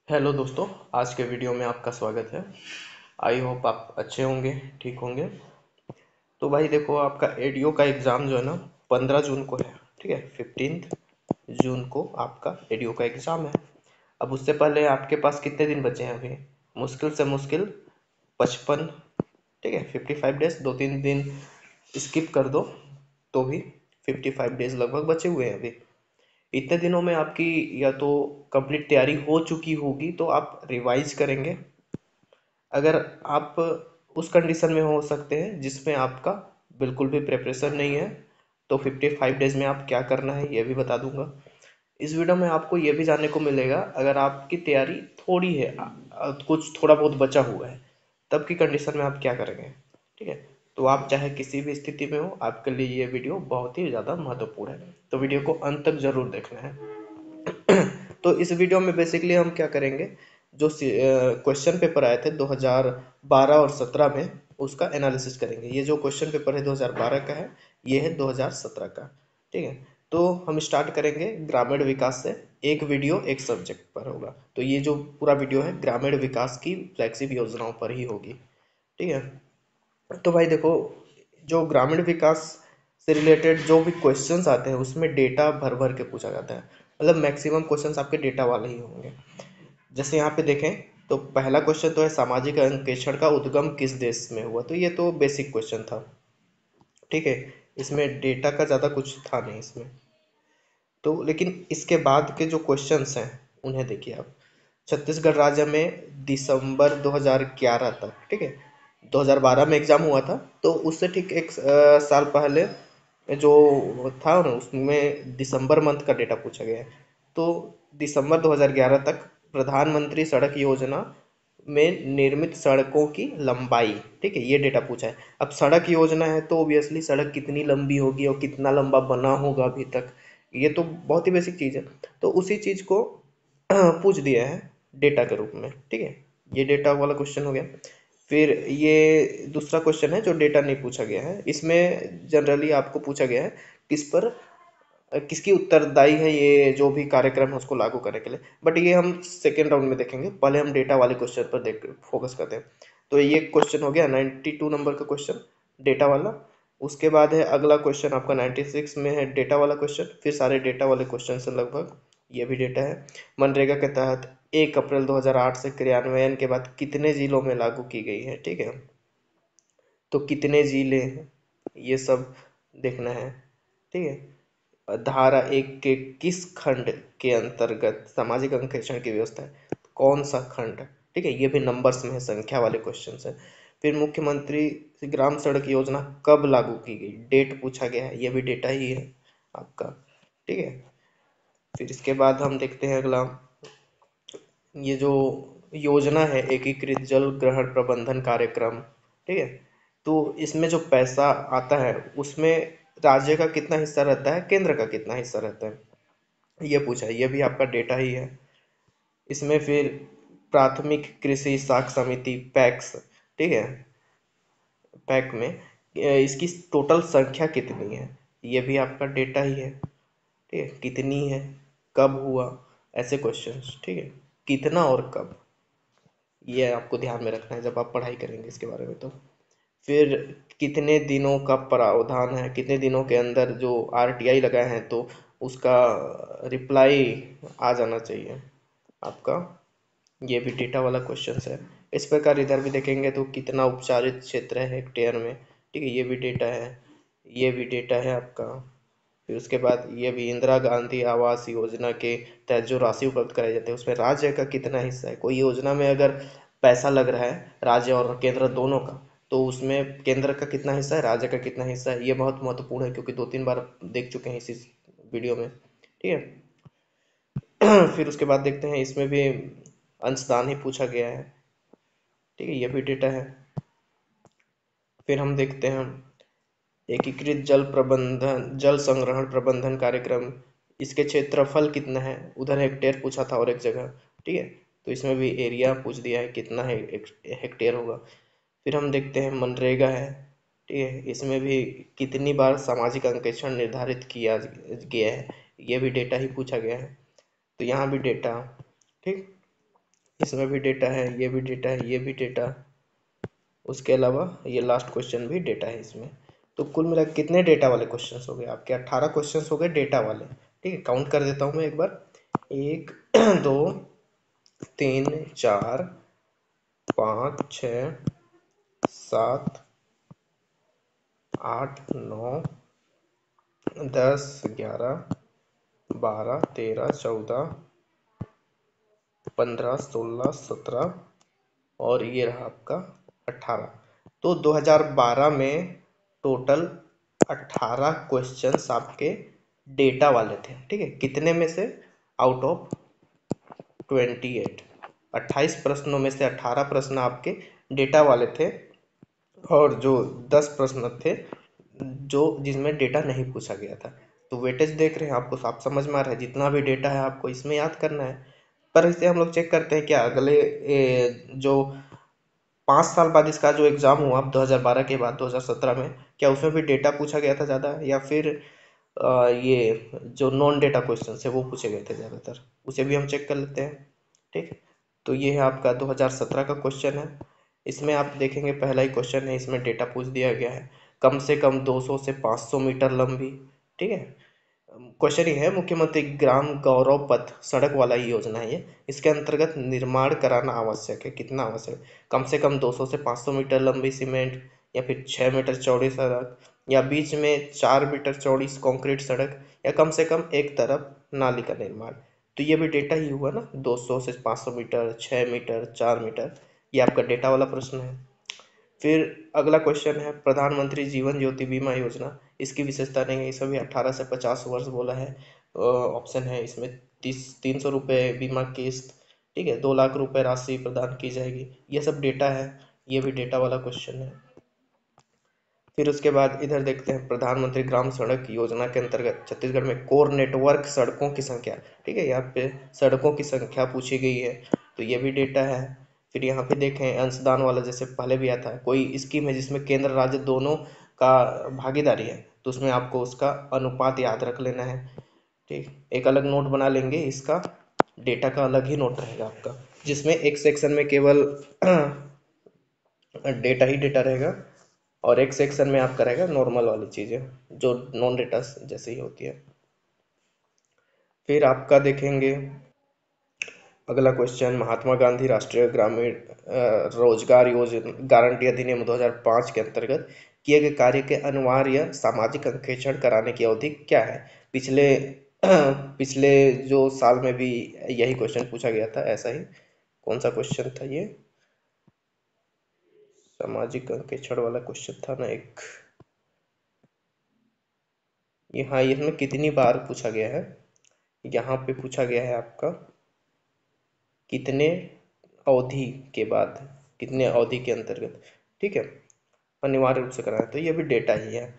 Hello दोस्तों। आज के वीडियो में आपका स्वागत है। आई होप आप अच्छे होंगे, ठीक होंगे। तो भाई देखो, आपका एडीओ का एग्ज़ाम जो है ना 15 जून को है। ठीक है, 15 जून को आपका एडीओ का एग्ज़ाम है। अब उससे पहले आपके पास कितने दिन बचे हैं अभी? मुश्किल से मुश्किल 55। ठीक है, 55 डेज, 2-3 दिन स्किप कर दो तो भी 55 डेज लगभग बचे हुए हैं अभी। इतने दिनों में आपकी या तो कंप्लीट तैयारी हो चुकी होगी तो आप रिवाइज करेंगे। अगर आप उस कंडीशन में हो सकते हैं जिसमें आपका बिल्कुल भी प्रिपरेशन नहीं है, तो 55 डेज में आप क्या करना है ये भी बता दूंगा। इस वीडियो में आपको ये भी जानने को मिलेगा, अगर आपकी तैयारी थोड़ी है, कुछ थोड़ा बहुत बचा हुआ है, तब की कंडीशन में आप क्या करेंगे। ठीक है, तो आप चाहे किसी भी स्थिति में हो, आपके लिए ये वीडियो बहुत ही ज़्यादा महत्वपूर्ण है, तो वीडियो को अंत तक जरूर देखना है। तो इस वीडियो में बेसिकली हम क्या करेंगे, जो क्वेश्चन पेपर आए थे 2012 और 17 में, उसका एनालिसिस करेंगे। ये जो क्वेश्चन पेपर है 2012 का है, ये है 2017 का। ठीक है, तो हम स्टार्ट करेंगे ग्रामीण विकास से। एक वीडियो एक सब्जेक्ट पर होगा, तो ये जो पूरा वीडियो है ग्रामीण विकास की फ्लैगशिप योजनाओं पर ही होगी। ठीक है, तो भाई देखो, जो ग्रामीण विकास से रिलेटेड जो भी क्वेश्चंस आते हैं उसमें डेटा भर भर के पूछा जाता है। मतलब मैक्सिमम क्वेश्चंस आपके डेटा वाले ही होंगे। जैसे यहाँ पे देखें, तो पहला क्वेश्चन तो है सामाजिक अंकेक्षण का उद्गम किस देश में हुआ। तो ये तो बेसिक क्वेश्चन था। ठीक है, इसमें डेटा का ज़्यादा कुछ था नहीं इसमें। तो लेकिन इसके बाद के जो क्वेश्चंस हैं उन्हें देखिए आप। छत्तीसगढ़ राज्य में दिसंबर 2011 तक, ठीक है, 2012 में एग्जाम हुआ था, तो उससे ठीक एक साल पहले जो था ना, उसमें दिसंबर मंथ का डेटा पूछा गया है। तो दिसंबर 2011 तक प्रधानमंत्री सड़क योजना में निर्मित सड़कों की लंबाई, ठीक है, ये डेटा पूछा है। अब सड़क योजना है तो ऑब्वियसली सड़क कितनी लंबी होगी और कितना लंबा बना होगा अभी तक, ये तो बहुत ही बेसिक चीज़ है। तो उसी चीज़ को पूछ दिया है डेटा के रूप में। ठीक है, ये डेटा वाला क्वेश्चन हो गया। फिर ये दूसरा क्वेश्चन है जो डेटा नहीं पूछा गया है, इसमें जनरली आपको पूछा गया है किस पर किसकी उत्तरदायी है ये जो भी कार्यक्रम है उसको लागू करने के लिए। बट ये हम सेकेंड राउंड में देखेंगे, पहले हम डेटा वाले क्वेश्चन पर देख फोकस करते हैं। तो ये क्वेश्चन हो गया 92 नंबर का क्वेश्चन, डेटा वाला। उसके बाद है अगला क्वेश्चन आपका 96 में है डेटा वाला क्वेश्चन। फिर सारे डेटा वाले क्वेश्चन से लगभग ये भी डेटा है। मनरेगा के तहत 1 अप्रैल 2008 से क्रियान्वयन के बाद कितने जिलों में लागू की गई है। ठीक है, तो कितने जिले हैं ये सब देखना है। ठीक है, धारा 1 के किस खंड के अंतर्गत सामाजिक अंकेक्षण की व्यवस्था है, कौन सा खंड। ठीक है, ये भी नंबर्स में है, संख्या वाले क्वेश्चन है। फिर मुख्यमंत्री ग्राम सड़क योजना कब लागू की गई, डेट पूछा गया है, ये भी डेटा ही है आपका। ठीक है, फिर इसके बाद हम देखते हैं अगला, ये जो योजना है एकीकृत जल ग्रहण प्रबंधन कार्यक्रम। ठीक है, तो इसमें जो पैसा आता है उसमें राज्य का कितना हिस्सा रहता है, केंद्र का कितना हिस्सा रहता है, ये पूछा है। ये भी आपका डेटा ही है। इसमें फिर प्राथमिक कृषि साख समिति पैक्स, ठीक है, पैक में इसकी टोटल संख्या कितनी है, ये भी आपका डेटा ही है। ठीक है, कितनी है, कब हुआ, ऐसे क्वेश्चंस। ठीक है, कितना और कब, ये आपको ध्यान में रखना है जब आप पढ़ाई करेंगे इसके बारे में। तो फिर कितने दिनों का प्रावधान है, कितने दिनों के अंदर जो आरटीआई लगाए हैं तो उसका रिप्लाई आ जाना चाहिए आपका, ये भी डेटा वाला क्वेश्चन है। इस प्रकार इधर भी देखेंगे तो कितना उपचारित क्षेत्र है हेक्टेयर में। ठीक है, ये भी डेटा है, ये भी डेटा है आपका। फिर उसके बाद ये भी इंदिरा गांधी आवास योजना के तहत जो राशि उपलब्ध कराई जाती है उसमें राज्य का कितना हिस्सा है। कोई योजना में अगर पैसा लग रहा है राज्य और केंद्र दोनों का, तो उसमें केंद्र का कितना हिस्सा है, राज्य का कितना हिस्सा है, ये बहुत महत्वपूर्ण है क्योंकि 2-3 बार देख चुके हैं इसी वीडियो में। ठीक है, फिर उसके बाद देखते हैं इसमें भी अंशदान ही पूछा गया है। ठीक है, ये भी डेटा है। फिर हम देखते हैं एकीकृत जल प्रबंधन जल संग्रहण प्रबंधन कार्यक्रम, इसके क्षेत्रफल कितना है, उधर हेक्टेयर पूछा था और एक जगह। ठीक है, तो इसमें भी एरिया पूछ दिया है कितना है, हेक्टेयर होगा। फिर हम देखते हैं मनरेगा है। ठीक है, इसमें भी कितनी बार सामाजिक अंकेक्षण निर्धारित किया गया है, ये भी डेटा ही पूछा गया है। तो यहाँ भी डेटा। ठीक, इसमें भी डेटा है, ये भी डेटा है, ये भी डेटा, उसके अलावा ये लास्ट क्वेश्चन भी डेटा है इसमें। तो कुल मिला कितने डेटा वाले क्वेश्चंस हो गए आपके? 18 क्वेश्चंस हो गए डेटा वाले। ठीक है, काउंट कर देता हूँ मैं एक बार। 1 2 3 4 5 6 7 8 9 10 11 12 13 14 15 16 17 और ये रहा आपका 18। तो 2012 में टोटल 18 क्वेश्चंस आपके डेटा वाले थे। ठीक है, कितने में से? आउट ऑफ 28, 28 प्रश्नों में से 18 प्रश्न आपके डेटा वाले थे, और जो 10 प्रश्न थे जो जिसमें डेटा नहीं पूछा गया था। तो वेटेज देख रहे हैं, आपको साफ समझ में आ रहा है, जितना भी डेटा है आपको इसमें याद करना है। पर इसे हम लोग चेक करते हैं क्या अगले जो 5 साल बाद इसका जो एग्ज़ाम हुआ 2012 के बाद 2017 में, क्या उसमें भी डेटा पूछा गया था ज़्यादा, या फिर ये जो नॉन डेटा क्वेश्चन है वो पूछे गए थे ज़्यादातर? उसे भी हम चेक कर लेते हैं। ठीक है, तो ये है आपका 2017 का क्वेश्चन है। इसमें आप देखेंगे पहला ही क्वेश्चन है, इसमें डेटा पूछ दिया गया है कम से कम 200 से 500 मीटर लंबी। ठीक है, क्वेश्चन ये है, मुख्यमंत्री ग्राम गौरव पथ सड़क वाला ही योजना है ये, इसके अंतर्गत निर्माण कराना आवश्यक है। कितना आवश्यक है? कम से कम 200 से 500 मीटर लंबी सीमेंट, या फिर 6 मीटर चौड़ी सड़क, या बीच में 4 मीटर चौड़ी कंक्रीट सड़क, या कम से कम एक तरफ नाली का निर्माण। तो ये भी डेटा ही हुआ ना, 200 से 500 मीटर, 6 मीटर, 4 मीटर, ये आपका डेटा वाला प्रश्न है। फिर अगला क्वेश्चन है प्रधानमंत्री जीवन ज्योति बीमा योजना, इसकी विशेषता नहीं है, इसमें भी 18 से 50 वर्ष बोला है। ऑप्शन है इसमें 300 रुपये बीमा किस्त। ठीक है, 2 लाख रुपए राशि प्रदान की जाएगी। ये सब डेटा है, ये भी डेटा वाला क्वेश्चन है। फिर उसके बाद इधर देखते हैं प्रधानमंत्री ग्राम सड़क योजना के अंतर्गत छत्तीसगढ़ में कोर नेटवर्क सड़कों की संख्या। ठीक है, यहाँ पे सड़कों की संख्या पूछी गई है, तो ये भी डेटा है। फिर यहाँ पे देखें अंशदान वाला, जैसे पहले भी आता है, कोई स्कीम है जिसमें केंद्र राज्य दोनों का भागीदारी है, तो उसमें आपको उसका अनुपात याद रख लेना है। ठीक, एक अलग नोट बना लेंगे, इसका डेटा का अलग ही नोट रहेगा आपका, जिसमें एक सेक्शन में केवल डेटा ही डेटा रहेगा, और एक सेक्शन में आपका रहेगा नॉर्मल वाली चीज़ें जो नॉन डेटा जैसे ही होती है। फिर आपका देखेंगे अगला क्वेश्चन, महात्मा गांधी राष्ट्रीय ग्रामीण रोजगार योजना गारंटी अधिनियम 2005 के अंतर्गत किए गए कार्य के अनिवार्य सामाजिक अंकेक्षण कराने की अवधि क्या है? पिछले पिछले जो साल में भी यही क्वेश्चन पूछा गया था, ऐसा ही। कौन सा क्वेश्चन था ये? सामाजिक अंकेक्षण वाला क्वेश्चन था ना एक। यहाँ इसमें कितनी बार पूछा गया है? यहाँ पे पूछा गया है आपका कितने अवधि के बाद, कितने अवधि के अंतर्गत। ठीक है, अनिवार्य रूप से कराना है, तो ये भी डेटा ही है।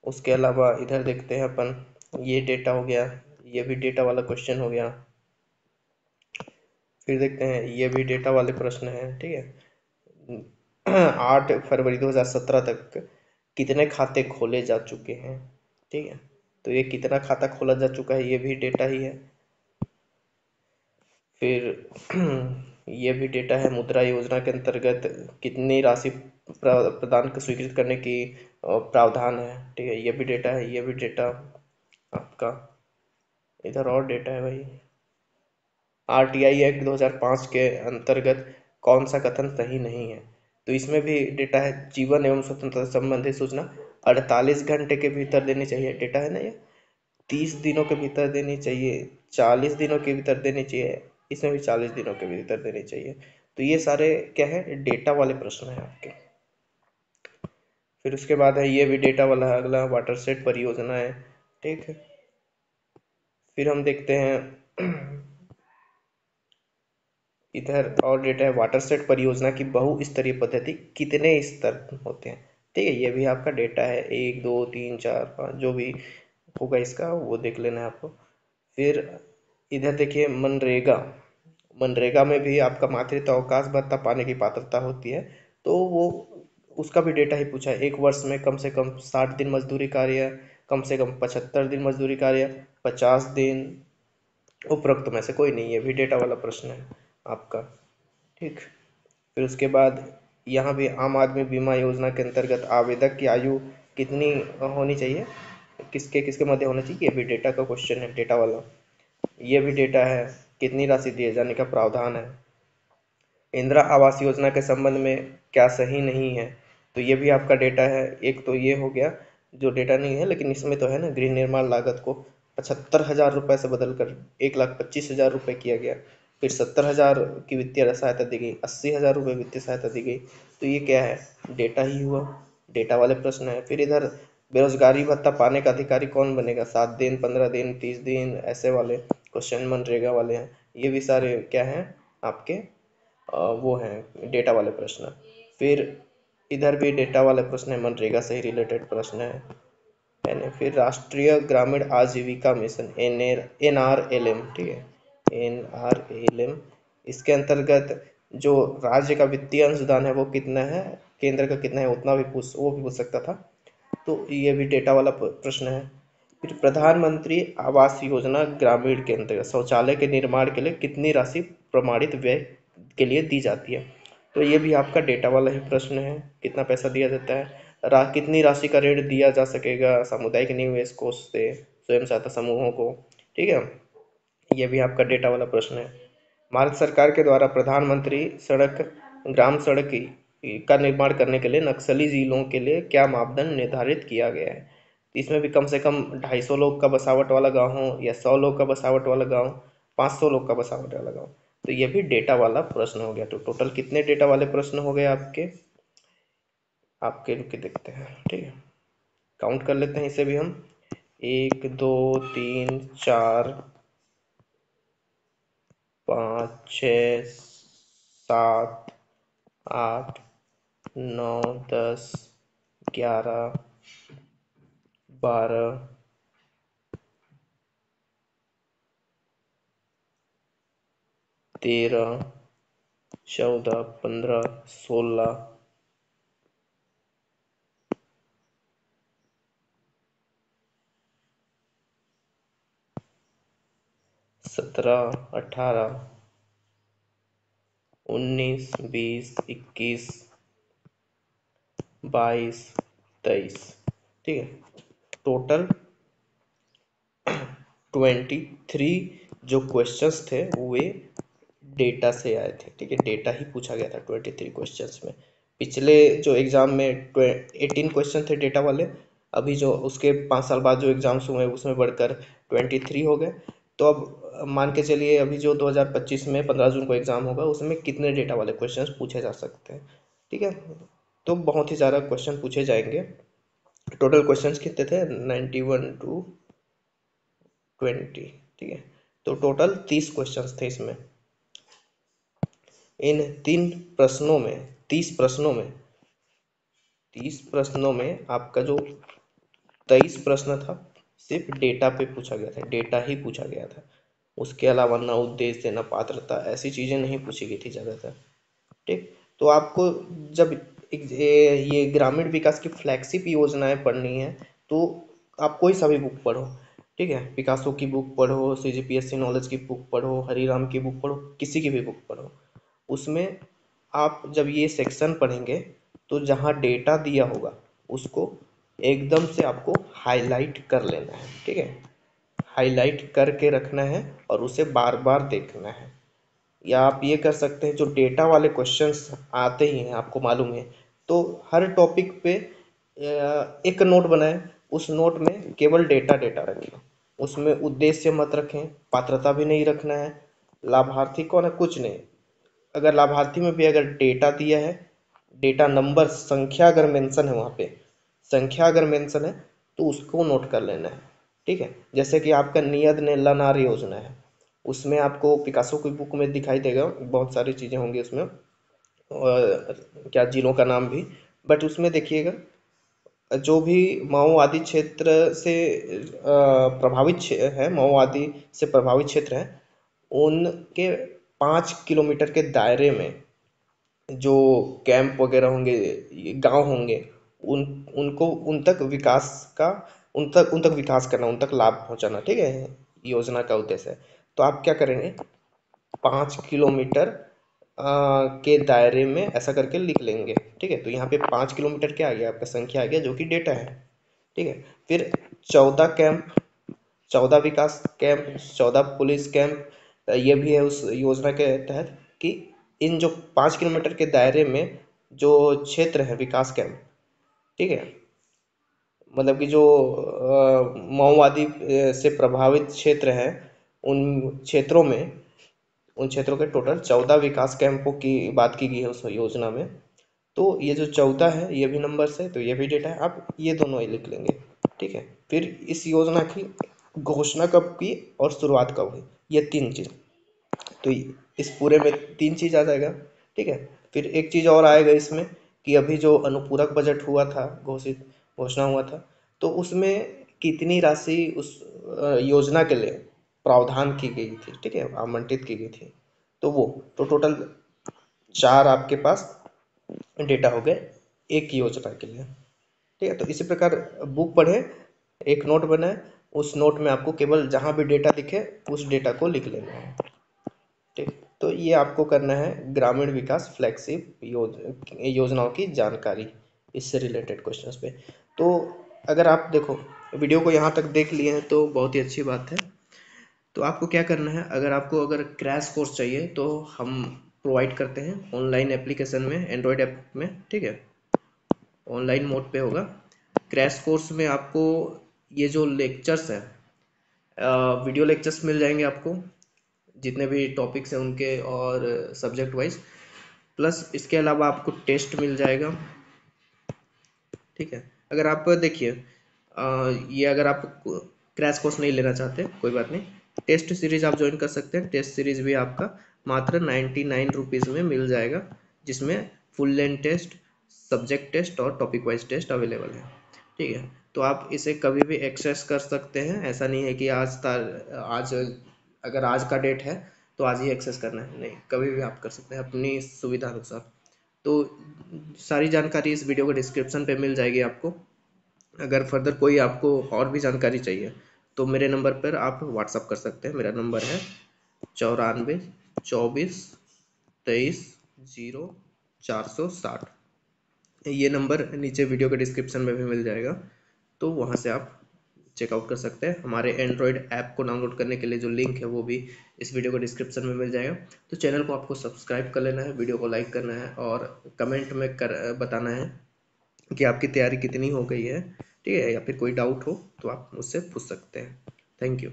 उसके अलावा इधर देखते हैं अपन, ये डेटा हो गया, ये भी डेटा वाला क्वेश्चन हो गया। फिर देखते हैं, ये भी डेटा वाले प्रश्न हैं। ठीक है, 8 फरवरी 2017 तक कितने खाते खोले जा चुके हैं? ठीक है, तो ये कितना खाता खोला जा चुका है, ये भी डेटा ही है। फिर ये भी डेटा है, मुद्रा योजना के अंतर्गत कितनी राशि प्रदान स्वीकृत करने की प्रावधान है। ठीक है, ये भी डेटा है, ये भी डेटा आपका। इधर और डेटा है भाई, आरटीआई एक्ट 2005 के अंतर्गत कौन सा कथन सही नहीं है? तो इसमें भी डेटा है, जीवन एवं स्वतंत्रता संबंधी सूचना 48 घंटे के भीतर देनी चाहिए, डेटा है ना ये। 30 दिनों के भीतर देनी चाहिए, 40 दिनों के भीतर देनी चाहिए, इसमें भी 40 दिनों के भीतर देनी चाहिए। तो ये सारे क्या है, डेटा वाले प्रश्न हैं आपके। फिर उसके बाद है, ये भी डेटा वाला है, अगला वाटर सेट परियोजना है। ठीक है, फिर हम देखते हैं इधर और डेटा है, वाटर सेट परियोजना की बहुस्तरीय पद्धति कितने स्तर होते हैं? ठीक है, ये भी आपका डेटा है, 1 2 3 4 5 जो भी होगा इसका वो देख लेना है आपको। फिर इधर देखिए मनरेगा, मनरेगा में भी आपका मातृत्व अवकाश भत्ता पाने की पात्रता होती है, तो वो उसका भी डेटा ही पूछा है। एक वर्ष में कम से कम 60 दिन मजदूरी कार्य, कम से कम 75 दिन मजदूरी कार्य, 50 दिन, उपरोक्त में से कोई नहीं, ये भी डेटा वाला प्रश्न है आपका, ठीक। फिर उसके बाद यहाँ भी आम आदमी बीमा योजना के अंतर्गत आवेदक की आयु कितनी होनी चाहिए, किसके किसके मध्य होना चाहिए, ये भी डेटा का क्वेश्चन है, डेटा वाला। ये भी डेटा है, कितनी राशि दिए जाने का प्रावधान है। इंदिरा आवास योजना के संबंध में क्या सही नहीं है, तो ये भी आपका डेटा है। एक तो ये हो गया जो डेटा नहीं है, लेकिन इसमें तो है ना, गृह निर्माण लागत को 75,000 रुपये से बदलकर 1,25,000 रुपये किया गया। फिर 70,000 की वित्तीय सहायता दी गई, 80,000 रुपये वित्तीय सहायता दी गई। तो ये क्या है, डेटा ही हुआ, डेटा वाले प्रश्न है। फिर इधर बेरोजगारी भत्ता पाने का अधिकारी कौन बनेगा, 7 दिन, 15 दिन, 30 दिन, ऐसे वाले क्वेश्चन मनरेगा वाले हैं। ये भी सारे क्या हैं आपके, वो हैं डेटा वाले प्रश्न। फिर इधर भी डेटा वाले प्रश्न है, मनरेगा से ही रिलेटेड प्रश्न है ना। फिर राष्ट्रीय ग्रामीण आजीविका मिशन NRLM, ठीक है, NRLM, इसके अंतर्गत जो राज्य का वित्तीय अंशदान है वो कितना है, केंद्र का कितना है, उतना भी वो भी पूछ सकता था। तो ये भी डेटा वाला प्रश्न है। फिर प्रधानमंत्री आवास योजना ग्रामीण के अंतर्गत शौचालय के निर्माण के लिए कितनी राशि प्रमाणित व्यय के लिए दी जाती है, तो ये भी आपका डेटा वाला ही प्रश्न है, कितना पैसा दिया जाता है। कितनी राशि का ऋण दिया जा सकेगा सामुदायिक निवेश कोष से स्वयं सहायता समूहों को, ठीक है। ये भी आपका डेटा वाला प्रश्न है। भारत सरकार के द्वारा प्रधानमंत्री सड़क ग्राम सड़क का निर्माण करने के लिए नक्सली जिलों के लिए क्या मापदंड निर्धारित किया गया है, इसमें भी कम से कम 250 लोग का बसावट वाला गांव हो, या 100 लोग का बसावट वाला गांव, 500 लोग का बसावट वाला गांव। तो ये भी डेटा वाला प्रश्न हो गया। तो टोटल कितने डेटा वाले प्रश्न हो गए आपके, रुक के देखते हैं, ठीक है, काउंट कर लेते हैं इसे भी हम। 1 2 3 4 5 6 7 8 9 10 11 12 13 14 15 16 17 18 19 20 21 22 23, ठीक है। टोटल 23 जो क्वेश्चंस थे वे डेटा से आए थे, ठीक है, डेटा ही पूछा गया था 23 क्वेश्चंस में। पिछले जो एग्जाम में 18 क्वेश्चन थे डेटा वाले, अभी जो उसके 5 साल बाद जो एग्जाम्स हुए उसमें बढ़कर 23 हो गए। तो अब मान के चलिए अभी जो 2025 में 15 जून को एग्जाम होगा उसमें कितने डेटा वाले क्वेश्चंस पूछे जा सकते हैं, ठीक है। तो बहुत ही ज़्यादा क्वेश्चन पूछे जाएंगे। टोटल क्वेश्चंस कितने थे, 91 टू 20, ठीक है। तो टोटल 30 क्वेश्चंस थे इसमें। इन 30 प्रश्नों में आपका जो 23 प्रश्न था सिर्फ डेटा पे पूछा गया था, डेटा ही पूछा गया था। उसके अलावा ना उद्देश्य ना पात्रता ऐसी चीज़ें नहीं पूछी गई थी ज़्यादातर, ठीक। तो आपको जब ये ग्रामीण विकास की फ्लैगशिप योजनाएं पढ़नी है तो आप कोई सा भी बुक पढ़ो, ठीक है, पिकासो की बुक पढ़ो, CGPSC नॉलेज की बुक पढ़ो, हरिराम की बुक पढ़ो, किसी की भी बुक पढ़ो, उसमें आप जब ये सेक्शन पढ़ेंगे तो जहाँ डेटा दिया होगा उसको एकदम से आपको हाईलाइट कर लेना है, ठीक है, हाईलाइट करके रखना है और उसे बार बार देखना है। या आप ये कर सकते हैं, जो डेटा वाले क्वेश्चंस आते ही हैं आपको मालूम है, तो हर टॉपिक पे एक नोट बनाएं, उस नोट में केवल डेटा डेटा रखें, उसमें उद्देश्य मत रखें, पात्रता भी नहीं रखना है, लाभार्थी कौन है कुछ नहीं। अगर लाभार्थी में भी अगर डेटा दिया है, डेटा नंबर संख्या अगर मेंशन है वहाँ पे, संख्या अगर मेंशन है तो उसको नोट कर लेना है, ठीक है। जैसे कि आपका नियत नेल्लानार योजना है, उसमें आपको पिकासो की बुक में दिखाई देगा, बहुत सारी चीज़ें होंगी उसमें, और क्या जिलों का नाम भी, बट उसमें देखिएगा जो भी माओवादी क्षेत्र से माओवादी से प्रभावित क्षेत्र हैं, उनके 5 किलोमीटर के दायरे में जो कैंप वगैरह होंगे, गांव होंगे, उन उनको उन तक विकास का उन तक विकास करना, उन तक लाभ पहुंचाना, ठीक है, योजना का उद्देश्य है। तो आप क्या करेंगे, 5 किलोमीटर के दायरे में ऐसा करके लिख लेंगे। ठीक है, तो यहाँ पे 5 किलोमीटर क्या आ गया, आपका संख्या आ गया जो कि डेटा है। ठीक है, फिर 14 कैंप, 14 विकास कैंप, 14 पुलिस कैंप, ये भी है उस योजना के तहत कि इन जो 5 किलोमीटर के दायरे में जो क्षेत्र है विकास कैंप, ठीक है, मतलब कि जो माओवादी से प्रभावित क्षेत्र है, उन क्षेत्रों में, उन क्षेत्रों के टोटल 14 विकास कैंपों की बात की गई है उस योजना में। तो ये जो 14 है ये भी नंबर्स है, तो ये भी डेटा है, आप ये दोनों ही लिख लेंगे। ठीक है, फिर इस योजना की घोषणा कब की और शुरुआत कब हुई, ये 3 चीज़। तो इस पूरे में 3 चीज़ आ जाएगा। ठीक है, फिर एक चीज़ और आएगा इसमें कि अभी जो अनुपूरक बजट हुआ था, घोषणा हुआ था, तो उसमें कितनी राशि उस योजना के लिए प्रावधान की गई थी, ठीक है, आवंटित की गई थी, तो वो तो टोटल 4 आपके पास डेटा हो गए एक योजना के लिए। ठीक है, तो इसी प्रकार बुक पढ़े, एक नोट बनाए, उस नोट में आपको केवल जहाँ भी डेटा दिखे उस डेटा को लिख लेना है। ठीक, तो ये आपको करना है ग्रामीण विकास फ्लैगशिप योजनाओं की जानकारी, इससे रिलेटेड क्वेश्चंस पे। तो अगर आप देखो वीडियो को यहाँ तक देख लिए हैं तो बहुत ही अच्छी बात है। तो आपको क्या करना है, अगर क्रैश कोर्स चाहिए तो हम प्रोवाइड करते हैं ऑनलाइन एप्लीकेशन में, एंड्रॉयड ऐप में। ठीक है, ऑनलाइन मोड पे होगा क्रैश कोर्स में। आपको ये जो लेक्चर्स हैं, वीडियो लेक्चर्स मिल जाएंगे आपको, जितने भी टॉपिक्स हैं उनके और सब्जेक्ट वाइज, प्लस इसके अलावा आपको टेस्ट मिल जाएगा। ठीक है, अगर आप देखिए ये अगर आप क्रैश कोर्स नहीं लेना चाहते कोई बात नहीं, टेस्ट सीरीज आप ज्वाइन कर सकते हैं। टेस्ट सीरीज भी आपका मात्र 99 रुपीज़ में मिल जाएगा, जिसमें full length test, subject test और टॉपिक वाइज टेस्ट अवेलेबल है। ठीक है, तो आप इसे कभी भी एक्सेस कर सकते हैं, ऐसा नहीं है कि आज अगर आज का डेट है तो आज ही एक्सेस करना है, नहीं, कभी भी आप कर सकते हैं अपनी सुविधा अनुसार। तो सारी जानकारी इस वीडियो के डिस्क्रिप्शन पे मिल जाएगी आपको। अगर फर्दर कोई आपको और भी जानकारी चाहिए तो मेरे नंबर पर आप व्हाट्सअप कर सकते हैं। मेरा नंबर है 94 24 23 0 460। ये नंबर नीचे वीडियो के डिस्क्रिप्शन में भी मिल जाएगा, तो वहाँ से आप चेकआउट कर सकते हैं। हमारे एंड्रॉयड ऐप को डाउनलोड करने के लिए जो लिंक है वो भी इस वीडियो के डिस्क्रिप्शन में मिल जाएगा। तो चैनल को आपको सब्सक्राइब कर लेना है, वीडियो को लाइक करना है और कमेंट में बताना है कि आपकी तैयारी कितनी हो गई है। ठीक है, या फिर कोई डाउट हो तो आप मुझसे पूछ सकते हैं। Thank you.